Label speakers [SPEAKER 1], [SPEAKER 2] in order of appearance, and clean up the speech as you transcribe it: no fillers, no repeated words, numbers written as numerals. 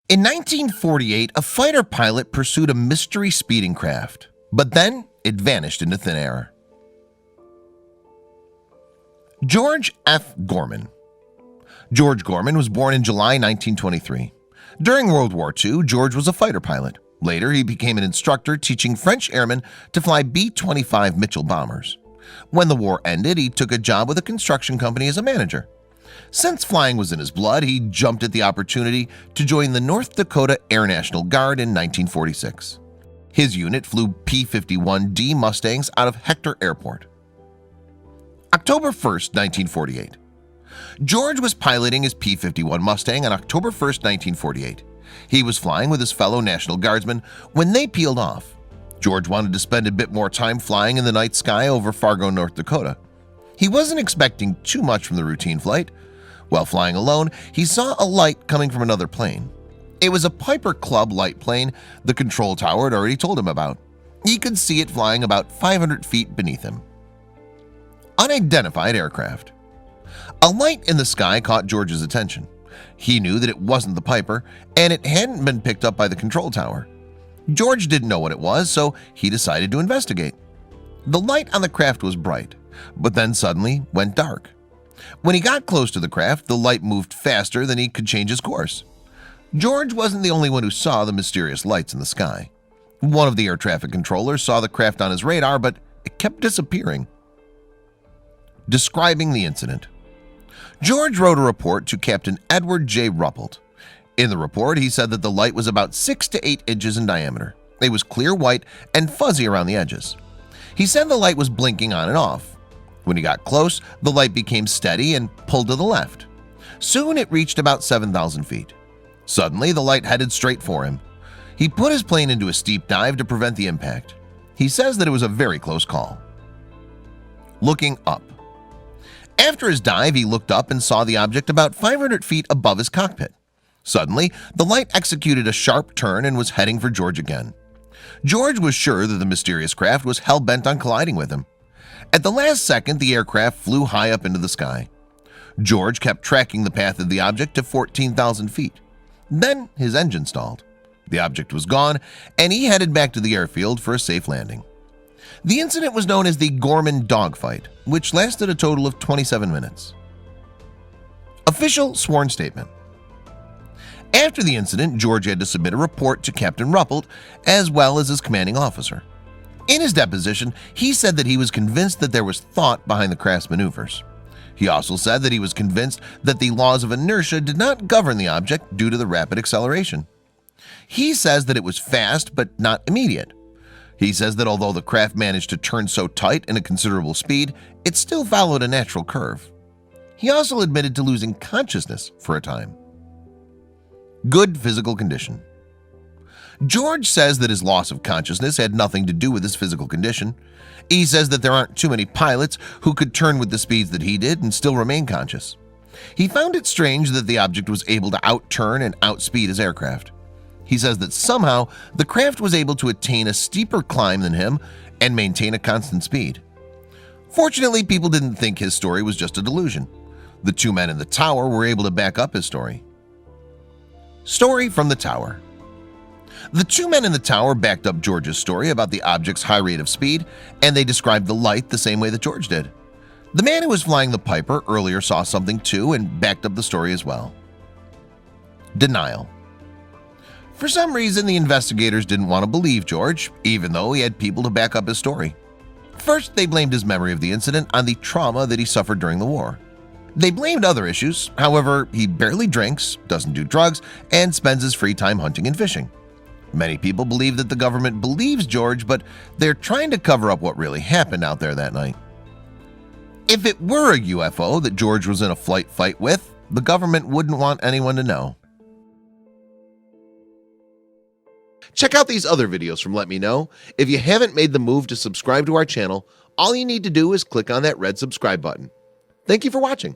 [SPEAKER 1] In 1948, a fighter pilot pursued a mystery speeding craft, but then it vanished into thin air. George F. Gorman. George Gorman was born in July 1923. During World War II, George was a fighter pilot. Later, he became an instructor teaching French airmen to fly B-25 Mitchell bombers. When the war ended, he took a job with a construction company as a manager. Since flying was in his blood, he jumped at the opportunity to join the North Dakota Air National Guard in 1946. His unit flew P-51D Mustangs out of Hector Airport. October 1st, 1948. George was piloting his P-51 Mustang on October 1st, 1948. He was flying with his fellow National Guardsmen when they peeled off. George wanted to spend a bit more time flying in the night sky over Fargo, North Dakota. He wasn't expecting too much from the routine flight. While flying alone, he saw a light coming from another plane. It was a Piper Club light plane the control tower had already told him about. He could see it flying about 500 feet beneath him. Unidentified aircraft. A light in the sky caught George's attention. He knew that it wasn't the Piper, and it hadn't been picked up by the control tower. George didn't know what it was, so he decided to investigate. The light on the craft was bright, but then suddenly went dark. When he got close to the craft, the light moved faster than he could change his course. George wasn't the only one who saw the mysterious lights in the sky. One of the air traffic controllers saw the craft on his radar, but it kept disappearing. Describing the incident. George wrote a report to Captain Edward J. Ruppelt. In the report, he said that the light was about 6 to 8 inches in diameter. It was clear white and fuzzy around the edges. He said the light was blinking on and off. When he got close, the light became steady and pulled to the left. Soon it reached about 7,000 feet. Suddenly, the light headed straight for him. He put his plane into a steep dive to prevent the impact. He says that it was a very close call. Looking up. After his dive, he looked up and saw the object about 500 feet above his cockpit. Suddenly, the light executed a sharp turn and was heading for George again. George was sure that the mysterious craft was hell-bent on colliding with him. At the last second, the aircraft flew high up into the sky. George kept tracking the path of the object to 14,000 feet. Then his engine stalled. The object was gone, and he headed back to the airfield for a safe landing. The incident was known as the Gorman dogfight, which lasted a total of 27 minutes. Official sworn statement. After the incident, George had to submit a report to Captain Ruppelt as well as his commanding officer. In his deposition, he said that he was convinced that there was thought behind the craft's maneuvers. He also said that he was convinced that the laws of inertia did not govern the object due to the rapid acceleration. He says that it was fast but not immediate. He says that although the craft managed to turn so tight in a considerable speed, it still followed a natural curve. He also admitted to losing consciousness for a time. Good physical condition. George says that his loss of consciousness had nothing to do with his physical condition. He says that there aren't too many pilots who could turn with the speeds that he did and still remain conscious. He found it strange that the object was able to outturn and outspeed his aircraft. He says that somehow the craft was able to attain a steeper climb than him and maintain a constant speed. Fortunately, people didn't think his story was just a delusion. The two men in the tower were able to back up his story. Story from the tower. The two men in the tower backed up George's story about the object's high rate of speed, and they described the light the same way that George did. The man who was flying the Piper earlier saw something too and backed up the story as well. Denial. For some reason, the investigators didn't want to believe George, even though he had people to back up his story. First, they blamed his memory of the incident on the trauma that he suffered during the war. They blamed other issues. However, he barely drinks, doesn't do drugs, and spends his free time hunting and fishing. Many people believe that the government believes George, but they're trying to cover up what really happened out there that night. If it were a UFO that George was in a flight fight with, the government wouldn't want anyone to know. Check out these other videos from Let Me Know. If you haven't made the move to subscribe to our channel, all you need to do is click on that red subscribe button. Thank you for watching.